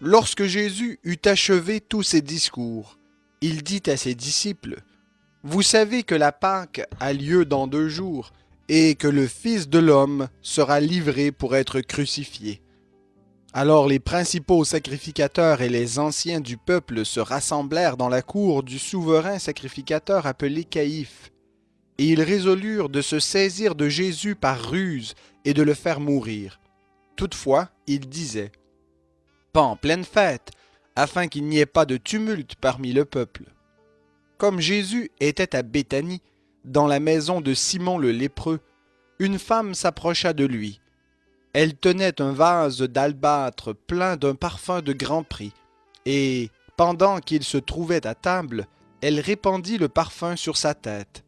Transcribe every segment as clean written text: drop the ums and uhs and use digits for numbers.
Lorsque Jésus eut achevé tous ses discours, il dit à ses disciples, vous savez que la Pâque a lieu dans 2 jours et que le Fils de l'homme sera livré pour être crucifié. Alors les principaux sacrificateurs et les anciens du peuple se rassemblèrent dans la cour du souverain sacrificateur appelé Caïphe, et ils résolurent de se saisir de Jésus par ruse et de le faire mourir. Toutefois, ils disaient, pas en pleine fête, afin qu'il n'y ait pas de tumulte parmi le peuple. Comme Jésus était à Béthanie, dans la maison de Simon le lépreux, une femme s'approcha de lui. Elle tenait un vase d'albâtre plein d'un parfum de grand prix, et, pendant qu'il se trouvait à table, elle répandit le parfum sur sa tête.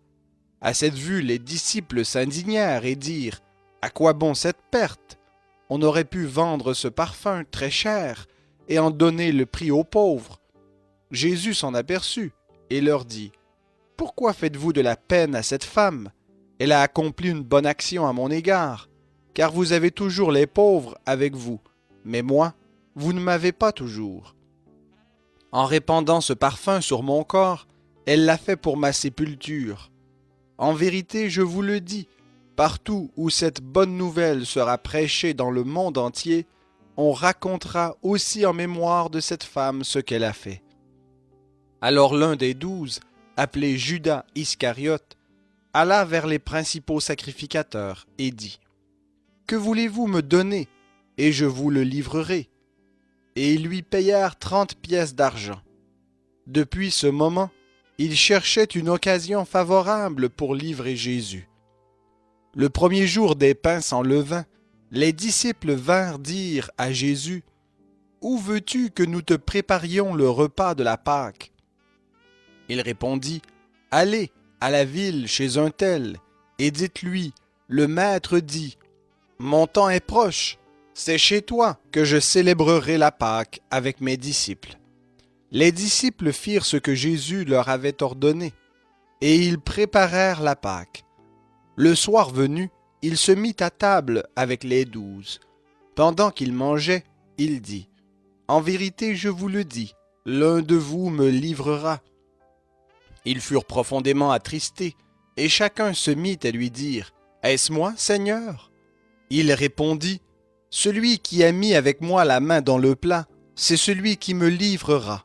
À cette vue, les disciples s'indignèrent et dirent, « À quoi bon cette perte? On aurait pu vendre ce parfum très cher et en donner le prix aux pauvres. » Jésus s'en aperçut et leur dit, « Pourquoi faites-vous de la peine à cette femme? Elle a accompli une bonne action à mon égard, car vous avez toujours les pauvres avec vous, mais moi, vous ne m'avez pas toujours. En répandant ce parfum sur mon corps, elle l'a fait pour ma sépulture. En vérité, je vous le dis, partout où cette bonne nouvelle sera prêchée dans le monde entier, on racontera aussi en mémoire de cette femme ce qu'elle a fait. » Alors l'un des 12, appelé Judas Iscariote, alla vers les principaux sacrificateurs et dit, « Que voulez-vous me donner, et je vous le livrerai. » Et ils lui payèrent 30 pièces d'argent. Depuis ce moment, il cherchait une occasion favorable pour livrer Jésus. Le premier jour des pains sans levain, les disciples vinrent dire à Jésus, « Où veux-tu que nous te préparions le repas de la Pâque? » Il répondit, « Allez à la ville chez un tel, et dites-lui, le Maître dit, « Mon temps est proche, c'est chez toi que je célébrerai la Pâque avec mes disciples. » Les disciples firent ce que Jésus leur avait ordonné, et ils préparèrent la Pâque. Le soir venu, il se mit à table avec les 12. Pendant qu'il mangeait, il dit, « En vérité, je vous le dis, l'un de vous me livrera. » Ils furent profondément attristés, et chacun se mit à lui dire, « Est-ce moi, Seigneur? » Il répondit, « Celui qui a mis avec moi la main dans le plat, c'est celui qui me livrera.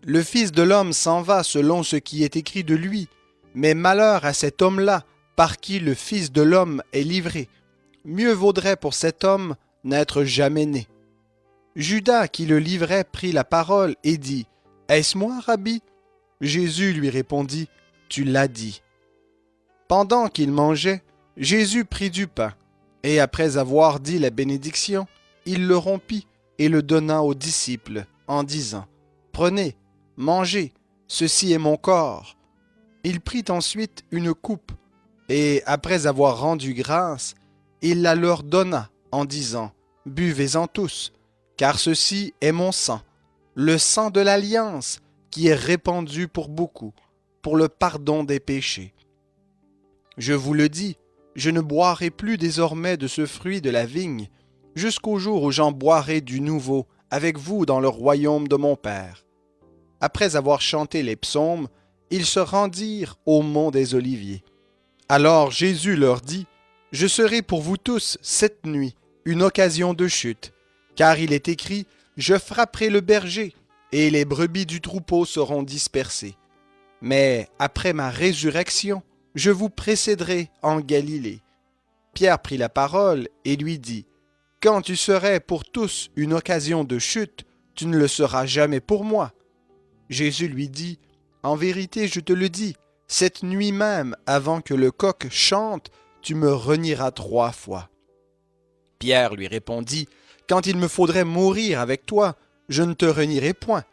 Le Fils de l'homme s'en va selon ce qui est écrit de lui, mais malheur à cet homme-là, par qui le Fils de l'homme est livré. Mieux vaudrait pour cet homme n'être jamais né. » Judas, qui le livrait, prit la parole et dit, « Est-ce moi, Rabbi? » Jésus lui répondit, « Tu l'as dit. » Pendant qu'il mangeait, Jésus prit du pain, et après avoir dit la bénédiction, il le rompit et le donna aux disciples, en disant, « Prenez, mangez, ceci est mon corps. » Il prit ensuite une coupe, et après avoir rendu grâce, il la leur donna, en disant, « Buvez-en tous, car ceci est mon sang, le sang de l'alliance, qui est répandu pour beaucoup, pour le pardon des péchés. Je vous le dis, je ne boirai plus désormais de ce fruit de la vigne, jusqu'au jour où j'en boirai du nouveau avec vous dans le royaume de mon Père. » Après avoir chanté les psaumes, ils se rendirent au mont des Oliviers. Alors Jésus leur dit, « Je serai pour vous tous cette nuit une occasion de chute, car il est écrit, je frapperai le berger, et les brebis du troupeau seront dispersées. Mais après ma résurrection, je vous précéderai en Galilée. » Pierre prit la parole et lui dit, « Quand tu serais pour tous une occasion de chute, tu ne le seras jamais pour moi. » Jésus lui dit, « En vérité, je te le dis, cette nuit même, avant que le coq chante, tu me renieras 3 fois. » Pierre lui répondit, « Quand il me faudrait mourir avec toi, je ne te renierai point. »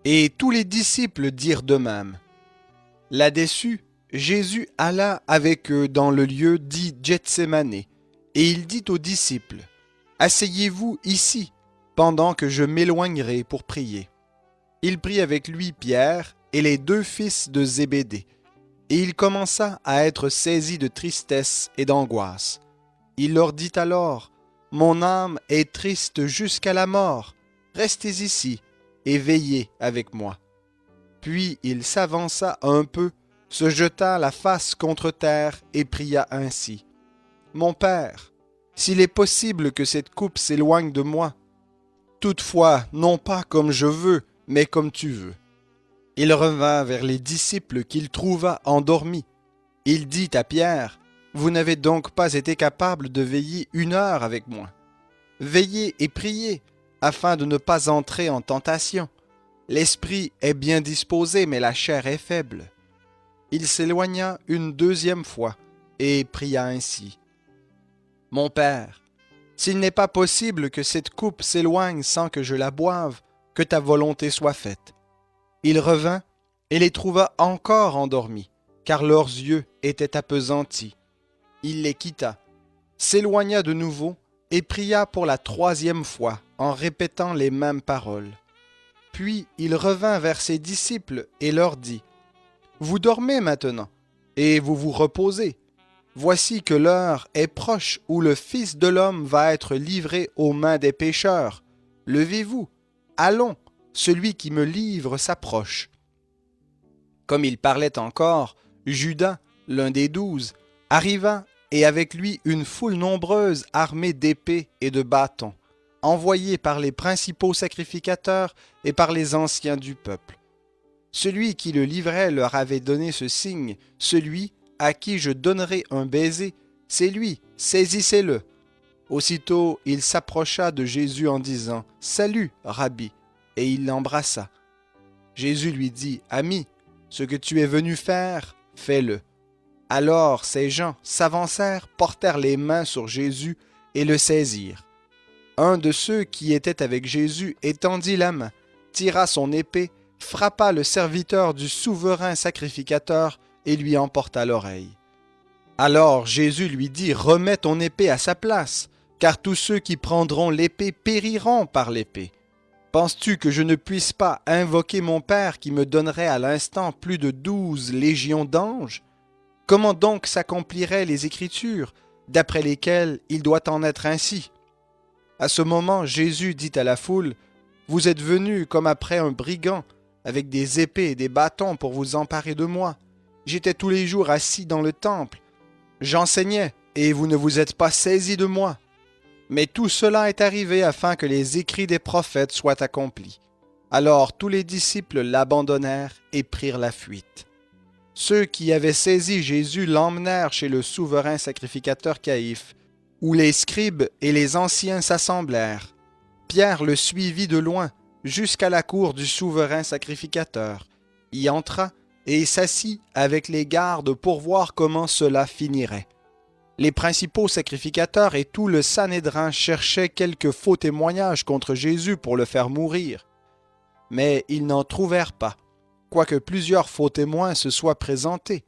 Et tous les disciples dirent de même. Là-dessus, Jésus alla avec eux dans le lieu dit Gethsémané, et il dit aux disciples, « Asseyez-vous ici, pendant que je m'éloignerai pour prier. » Il prit avec lui Pierre et les 2 fils de Zébédée, et il commença à être saisi de tristesse et d'angoisse. Il leur dit alors, « Mon âme est triste jusqu'à la mort, Restez ici et veillez avec moi. » Puis il s'avança un peu, se jeta la face contre terre et pria ainsi. « Mon Père, s'il est possible que cette coupe s'éloigne de moi, toutefois non pas comme je veux, mais comme tu veux. » Il revint vers les disciples qu'il trouva endormis. Il dit à Pierre, « Vous n'avez donc pas été capable de veiller 1 heure avec moi. Veillez et priez, afin de ne pas entrer en tentation. L'esprit est bien disposé, mais la chair est faible. » Il s'éloigna une 2e fois et pria ainsi. « Mon Père, s'il n'est pas possible que cette coupe s'éloigne sans que je la boive, que ta volonté soit faite. » Il revint et les trouva encore endormis, car leurs yeux étaient appesantis. Il les quitta, s'éloigna de nouveau et pria pour la 3e fois en répétant les mêmes paroles. Puis il revint vers ses disciples et leur dit, « Vous dormez maintenant, et vous vous reposez. Voici que l'heure est proche où le Fils de l'homme va être livré aux mains des pécheurs. Levez-vous, allons, celui qui me livre s'approche. » Comme il parlait encore, Judas, l'un des 12, arriva et avec lui une foule nombreuse armée d'épées et de bâtons, envoyés par les principaux sacrificateurs et par les anciens du peuple. Celui qui le livrait leur avait donné ce signe, « Celui à qui je donnerai un baiser, c'est lui, saisissez-le. » Aussitôt, il s'approcha de Jésus en disant, « Salut, Rabbi !» et il l'embrassa. Jésus lui dit, « Ami, ce que tu es venu faire, fais-le. » Alors ces gens s'avancèrent, portèrent les mains sur Jésus et le saisirent. Un de ceux qui étaient avec Jésus étendit la main, tira son épée, frappa le serviteur du souverain sacrificateur et lui emporta l'oreille. Alors Jésus lui dit, « Remets ton épée à sa place, car tous ceux qui prendront l'épée périront par l'épée. Penses-tu que je ne puisse pas invoquer mon Père qui me donnerait à l'instant plus de 12 légions d'anges? Comment donc s'accompliraient les Écritures, d'après lesquelles il doit en être ainsi? » À ce moment, Jésus dit à la foule, « Vous êtes venus comme après un brigand, avec des épées et des bâtons pour vous emparer de moi. J'étais tous les jours assis dans le temple. J'enseignais, et vous ne vous êtes pas saisis de moi. Mais tout cela est arrivé afin que les écrits des prophètes soient accomplis. » Alors tous les disciples l'abandonnèrent et prirent la fuite. Ceux qui avaient saisi Jésus l'emmenèrent chez le souverain sacrificateur Caïphe, où les scribes et les anciens s'assemblèrent. Pierre le suivit de loin jusqu'à la cour du souverain sacrificateur, y entra et s'assit avec les gardes pour voir comment cela finirait. Les principaux sacrificateurs et tout le Sanhédrin cherchaient quelques faux témoignages contre Jésus pour le faire mourir. Mais ils n'en trouvèrent pas, quoique plusieurs faux témoins se soient présentés.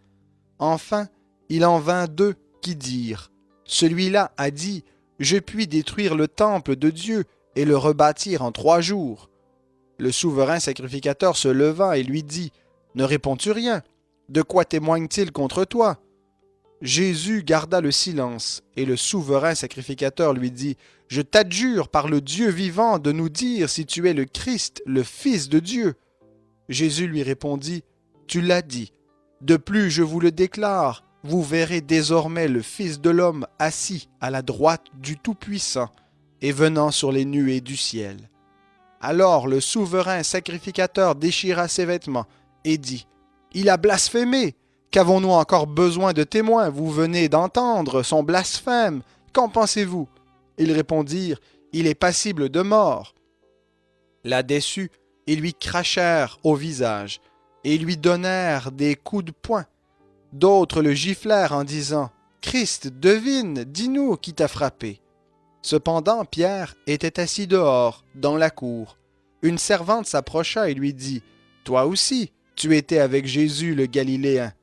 Enfin, il en vint 2 qui dirent, « Celui-là a dit, je puis détruire le temple de Dieu et le rebâtir en 3 jours. » Le souverain sacrificateur se leva et lui dit, « Ne réponds-tu rien? De quoi témoigne-t-il contre toi? » Jésus garda le silence, et le souverain sacrificateur lui dit, « Je t'adjure par le Dieu vivant de nous dire si tu es le Christ, le Fils de Dieu. » Jésus lui répondit, « Tu l'as dit. De plus, je vous le déclare, vous verrez désormais le Fils de l'homme assis à la droite du Tout-Puissant et venant sur les nuées du ciel. » Alors le souverain sacrificateur déchira ses vêtements et dit, « Il a blasphémé! Qu'avons-nous encore besoin de témoins? Vous venez d'entendre son blasphème. Qu'en pensez-vous? » Ils répondirent, « Il est passible de mort. » Là-dessus, ils lui crachèrent au visage et lui donnèrent des coups de poing. D'autres le giflèrent en disant, « Christ, devine, dis-nous qui t'a frappé. » Cependant, Pierre était assis dehors, dans la cour. Une servante s'approcha et lui dit, « Toi aussi, tu étais avec Jésus le Galiléen. »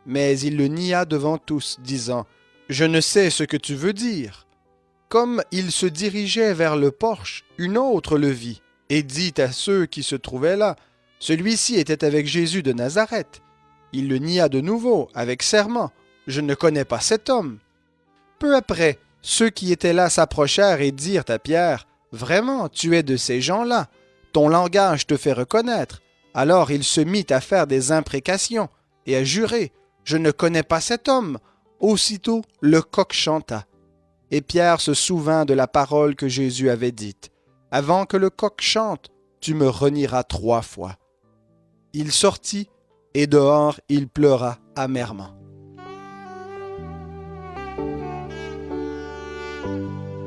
Mais il le nia devant tous, disant, « Je ne sais ce que tu veux dire. » Comme il se dirigeait vers le porche, une autre le vit et dit à ceux qui se trouvaient là, « Celui-ci était avec Jésus de Nazareth. » Il le nia de nouveau, avec serment, « Je ne connais pas cet homme. » Peu après, ceux qui étaient là s'approchèrent et dirent à Pierre, Vraiment, tu es de ces gens-là. Ton langage te fait reconnaître. » Alors il se mit à faire des imprécations et à jurer. « Je ne connais pas cet homme. » Aussitôt, le coq chanta. Et Pierre se souvint de la parole que Jésus avait dite. « Avant que le coq chante, tu me renieras 3 fois. » Il sortit, et dehors il pleura amèrement.